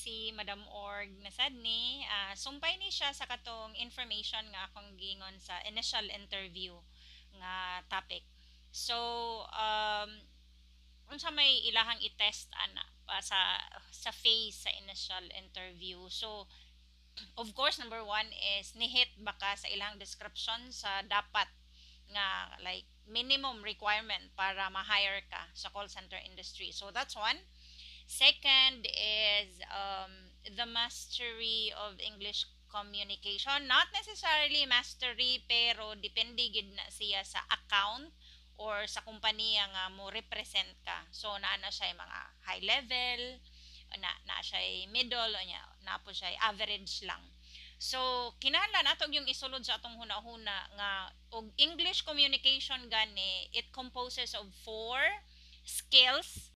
si Madam Org na sad ni sumpay ni siya sa katong information nga akong gingon sa initial interview nga topic. So, unsa may ilahang i-test ana pa sa phase sa initial interview. So, of course, number one is ni-hit baka sa ilang description sa dapat nga like minimum requirement para ma-hire ka sa call center industry. So that's one. Second is the mastery of English communication. Not necessarily mastery, pero depende gid na siya sa account or sa kumpanya nga mo represent ka. So naa na siya mga high level, na siya middle, o nya na po siya average lang. So kinahanglan nato yung isulod sa atong hunahuna nga og English communication gani it composes of four skills